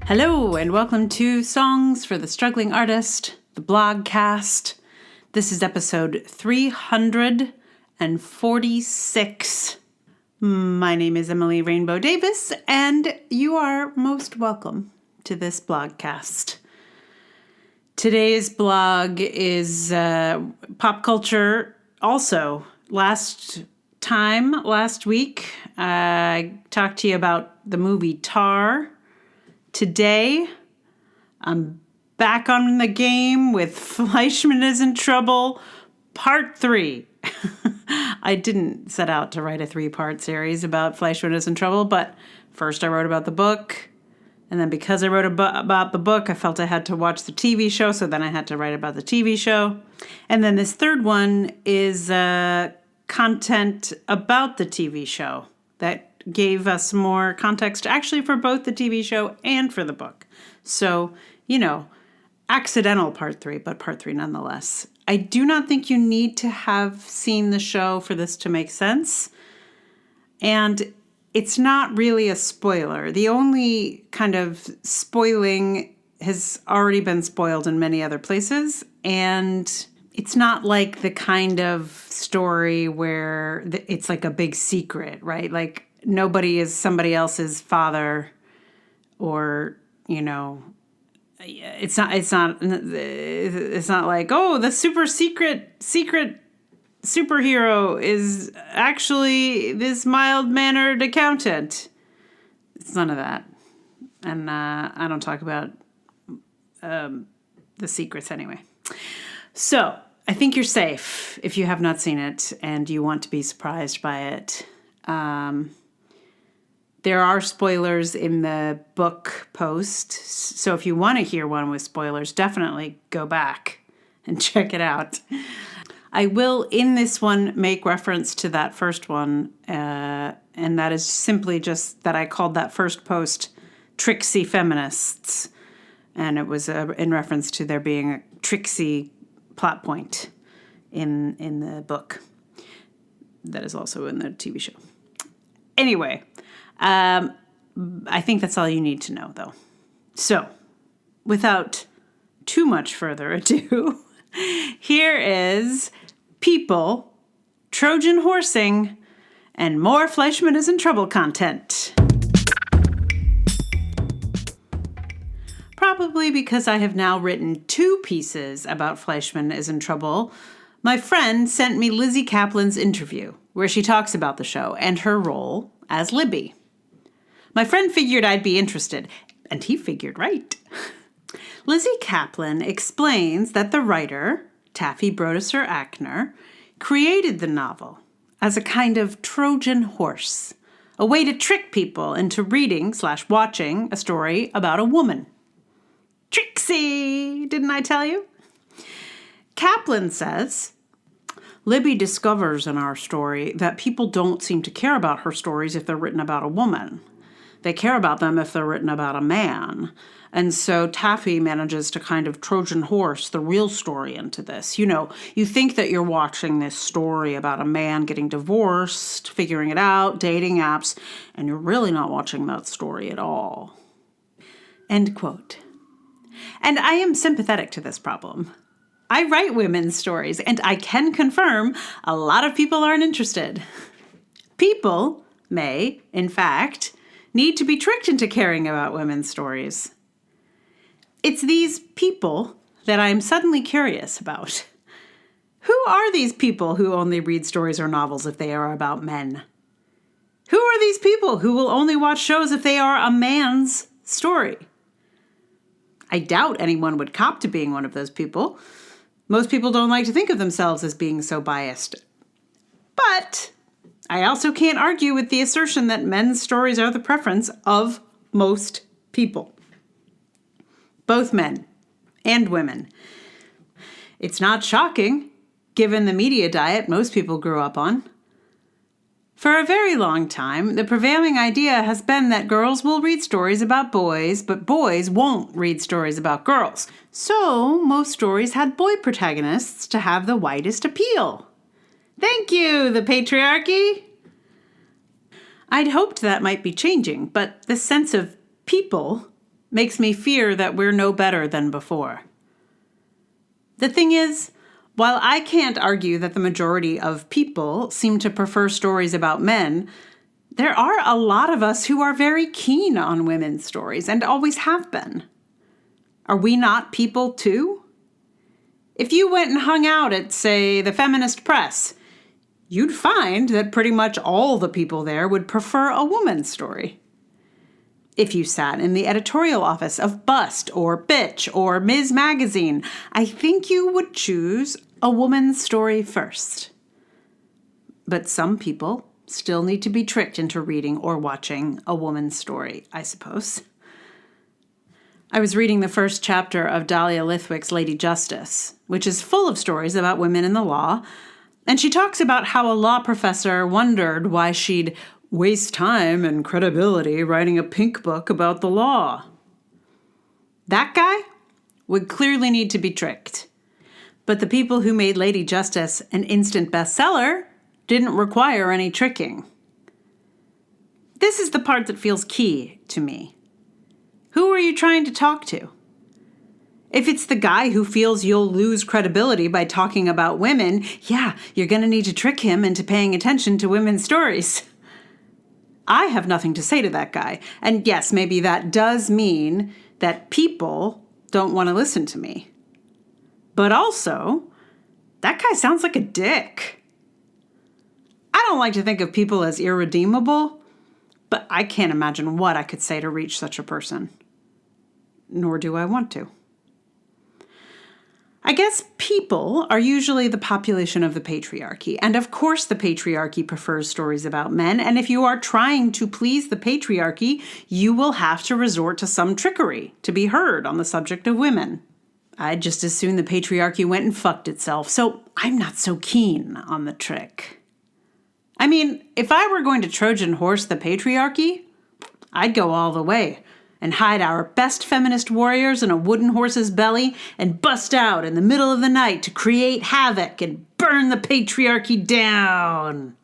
Hello, and welcome to Songs for the Struggling Artist, the blogcast. This is episode 346. My name is Emily Rainbow Davis, and you are most welcome to this blogcast. Today's blog is pop culture. Also, last week, I talked to you about the movie Tar. Today, I'm back on the game with Fleishman is in Trouble, Part 3. I didn't set out to write a 3-part series about Fleishman is in Trouble, but first I wrote about the book, and then because I wrote about the book, I felt I had to watch the TV show, so then I had to write about the TV show. And then this third one is content about the TV show that gave us more context actually for both the TV show and for the book. So, accidental part 3, but part 3 nonetheless. I do not think you need to have seen the show for this to make sense. And it's not really a spoiler. The only kind of spoiling has already been spoiled in many other places. And it's not like the kind of story where it's like a big secret, right? Like, nobody is somebody else's father, or it's not like, oh, the super secret superhero is actually this mild-mannered accountant. It's none of that, and I don't talk about the secrets anyway. So I think you're safe if you have not seen it and you want to be surprised by it. There are spoilers in the book post, so if you want to hear one with spoilers, definitely go back and check it out. I will, in this one, make reference to that first one, and that is simply just that I called that first post Tricksy Feminists, and it was in reference to there being a tricksy plot point in the book that is also in the TV show. Anyway, I think that's all you need to know, though. So, without too much further ado, here is People, Trojan Horsing, and more Fleishman is in Trouble content. Probably because I have now written 2 pieces about Fleishman is in Trouble, my friend sent me Lizzie Kaplan's interview, where she talks about the show and her role as Libby. My friend figured I'd be interested, and he figured right. Lizzie Kaplan explains that the writer, Taffy Brodesser Akner, created the novel as a kind of Trojan horse, a way to trick people into reading/watching a story about a woman. Tricksy, didn't I tell you? Kaplan says, Libby discovers in our story that people don't seem to care about her stories if they're written about a woman. They care about them if they're written about a man. And so Taffy manages to kind of Trojan horse the real story into this. You think that you're watching this story about a man getting divorced, figuring it out, dating apps, and you're really not watching that story at all. End quote. And I am sympathetic to this problem. I write women's stories, and I can confirm a lot of people aren't interested. People may, in fact, need to be tricked into caring about women's stories. It's these people that I'm suddenly curious about. Who are these people who only read stories or novels if they are about men? Who are these people who will only watch shows if they are a man's story? I doubt anyone would cop to being one of those people. Most people don't like to think of themselves as being so biased. But I also can't argue with the assertion that men's stories are the preference of most people. Both men and women. It's not shocking, given the media diet most people grew up on. For a very long time, the prevailing idea has been that girls will read stories about boys, but boys won't read stories about girls. So, most stories had boy protagonists to have the widest appeal. Thank you, the patriarchy! I'd hoped that might be changing, but the sense of people makes me fear that we're no better than before. The thing is, while I can't argue that the majority of people seem to prefer stories about men, there are a lot of us who are very keen on women's stories and always have been. Are we not people too? If you went and hung out at, say, the feminist press, you'd find that pretty much all the people there would prefer a woman's story. If you sat in the editorial office of Bust or Bitch or Ms. Magazine, I think you would choose a woman's story first. But some people still need to be tricked into reading or watching a woman's story, I suppose. I was reading the first chapter of Dahlia Lithwick's Lady Justice, which is full of stories about women in the law, and she talks about how a law professor wondered why she'd waste time and credibility writing a pink book about the law. That guy would clearly need to be tricked. But the people who made Lady Justice an instant bestseller didn't require any tricking. This is the part that feels key to me. Who are you trying to talk to? If it's the guy who feels you'll lose credibility by talking about women, yeah, you're going to need to trick him into paying attention to women's stories. I have nothing to say to that guy. And yes, maybe that does mean that people don't want to listen to me. But also, that guy sounds like a dick. I don't like to think of people as irredeemable, but I can't imagine what I could say to reach such a person. Nor do I want to. I guess people are usually the population of the patriarchy, and of course the patriarchy prefers stories about men, and if you are trying to please the patriarchy, you will have to resort to some trickery to be heard on the subject of women. I'd just as soon the patriarchy went and fucked itself, so I'm not so keen on the trick. I mean, if I were going to Trojan horse the patriarchy, I'd go all the way and hide our best feminist warriors in a wooden horse's belly and bust out in the middle of the night to create havoc and burn the patriarchy down.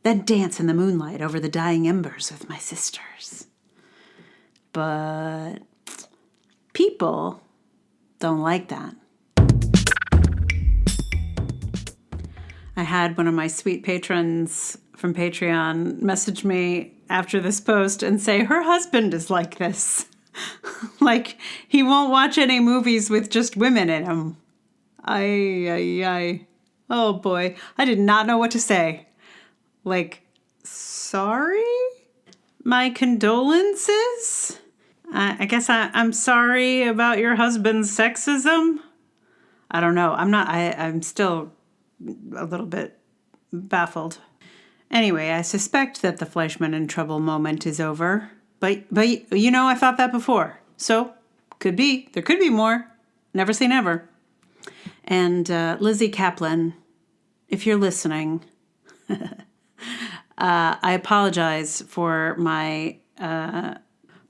Then dance in the moonlight over the dying embers with my sisters. But people don't like that. I had one of my sweet patrons from Patreon message me after this post and say her husband is like this. Like, he won't watch any movies with just women in them. Oh boy, I did not know what to say. Like, sorry? My condolences? I guess I'm sorry about your husband's sexism. I don't know. I'm still a little bit baffled. Anyway, I suspect that the Fleishman in trouble moment is over. But you know, I thought that before. So, could be. There could be more. Never say never. And Lizzie Kaplan, if you're listening, I apologize for my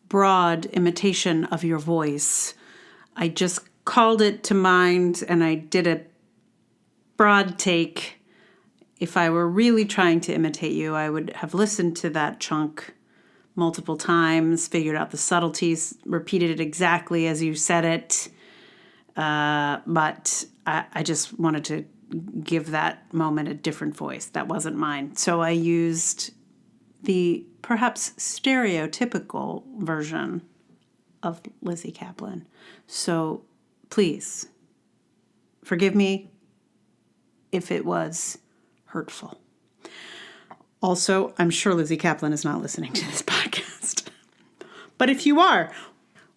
broad imitation of your voice. I just called it to mind and I did a broad take. If I were really trying to imitate you, I would have listened to that chunk multiple times, figured out the subtleties, repeated it exactly as you said it. But I just wanted to give that moment a different voice. That wasn't mine. So I used the perhaps stereotypical version of Lizzie Kaplan. So please forgive me if it was hurtful. Also, I'm sure Lizzie Kaplan is not listening to this podcast. But if you are,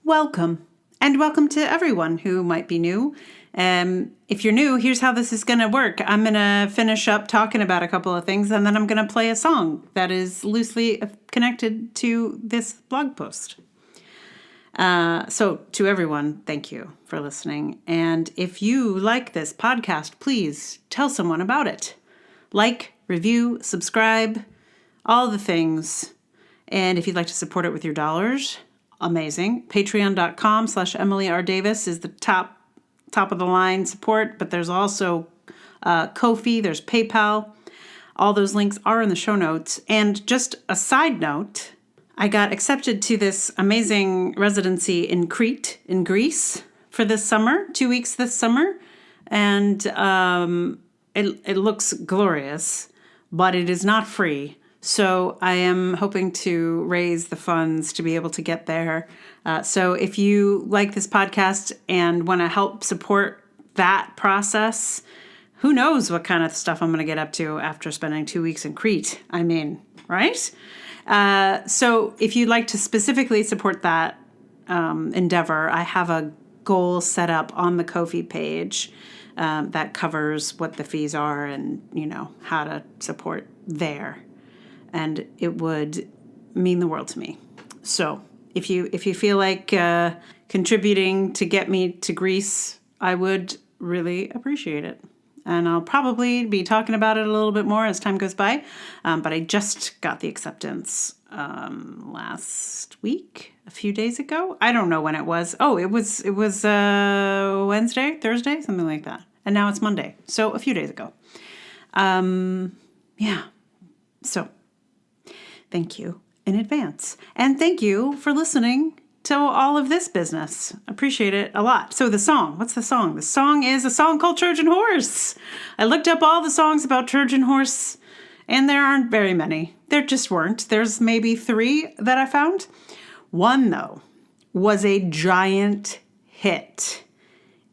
welcome. And welcome to everyone who might be new. If you're new, here's how this is going to work. I'm going to finish up talking about a couple of things, and then I'm going to play a song that is loosely connected to this blog post. So to everyone, thank you for listening. And if you like this podcast, please tell someone about it. Like, review, subscribe, all the things. And if you'd like to support it with your dollars, amazing. Patreon.com/Emily R. Davis is the top of the line support, but there's also Ko-fi, there's PayPal. All those links are in the show notes. And just a side note, I got accepted to this amazing residency in Crete, in Greece, for this summer, 2 weeks this summer. And it looks glorious, but it is not free. So I am hoping to raise the funds to be able to get there. So if you like this podcast and want to help support that process, who knows what kind of stuff I'm going to get up to after spending 2 weeks in Crete. I mean, right? So if you'd like to specifically support that endeavor, I have a goal set up on the Ko-fi page that covers what the fees are and, how to support there. And it would mean the world to me. So if you feel like contributing to get me to Greece, I would really appreciate it. And I'll probably be talking about it a little bit more as time goes by. But I just got the acceptance last week, a few days ago. I don't know when it was. Oh, it was Wednesday, Thursday, something like that. And now it's Monday. So a few days ago. Yeah. So thank you in advance. And thank you for listening to all of this business. Appreciate it a lot. So the song, what's the song? The song is a song called Trojan Horse. I looked up all the songs about Trojan Horse, and there aren't very many. There just weren't. There's maybe 3 that I found. One, though, was a giant hit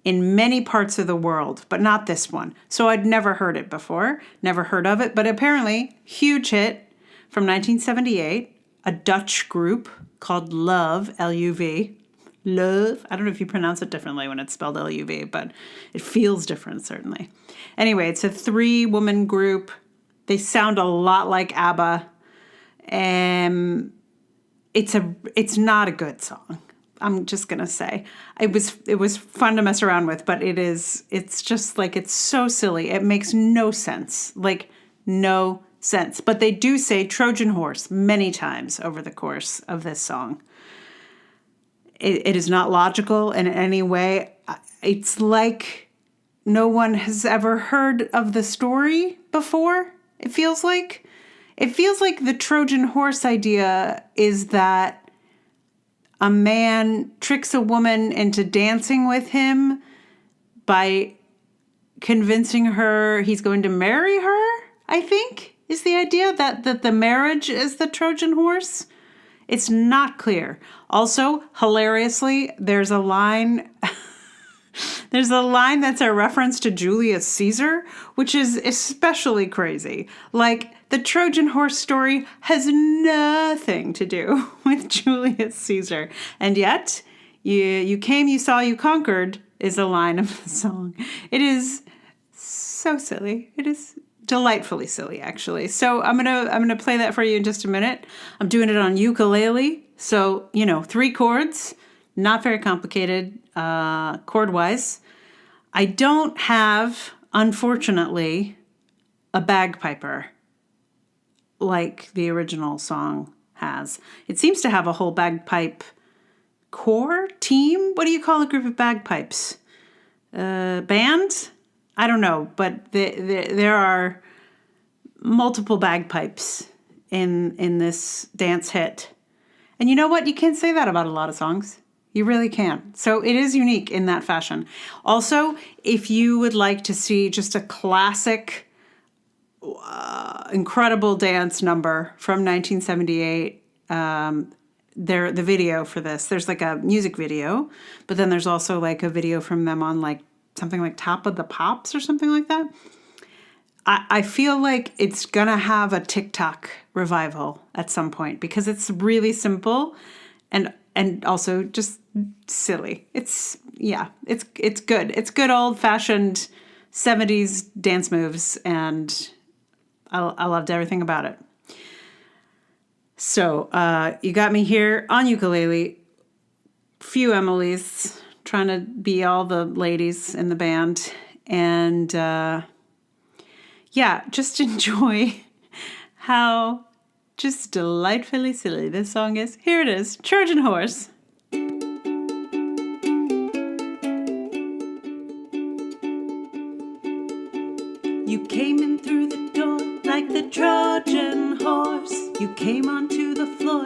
in many parts of the world, but not this one. So I'd never heard it before, never heard of it, but apparently huge hit from 1978, a Dutch group called Love, L-U-V. Love. I don't know if you pronounce it differently when it's spelled L-U-V, but it feels different, certainly. Anyway, it's a 3-woman group. They sound a lot like ABBA. It's not a good song. I'm just going to say. It was fun to mess around with, but it's just like, it's so silly. It makes no sense. Like, no sense. But they do say Trojan Horse many times over the course of this song. It is not logical in any way. It's like no one has ever heard of the story before. It feels like the Trojan horse idea is that a man tricks a woman into dancing with him by convincing her he's going to marry her, I think, is the idea that the marriage is the Trojan horse. It's not clear. Also, hilariously, there's a line that's a reference to Julius Caesar, which is especially crazy. Like, the Trojan horse story has nothing to do with Julius Caesar. And yet, you came, you saw, you conquered is a line of the song. It is so silly. It is delightfully silly, actually. So I'm gonna play that for you in just a minute. I'm doing it on ukulele. So, 3 chords, not very complicated chord-wise. I don't have, unfortunately, a bagpiper like the original song has. It seems to have a whole bagpipe corps, team? What do you call a group of bagpipes? Band? I don't know, but there are multiple bagpipes in this dance hit. And you know what? You can't say that about a lot of songs. You really can't. So it is unique in that fashion. Also, if you would like to see just a classic, incredible dance number from 1978, the video for this, there's like a music video, but then there's also like a video from them on like something like Top of the Pops or something like that. I feel like it's going to have a TikTok revival at some point because it's really simple and also just silly. It's good. It's good old-fashioned 70s dance moves, and I loved everything about it. So you got me here on ukulele, few Emilys, trying to be all the ladies in the band, and just enjoy how just delightfully silly this song is. Here it is, Trojan Horse. You came in through the door like the Trojan horse. You came onto the floor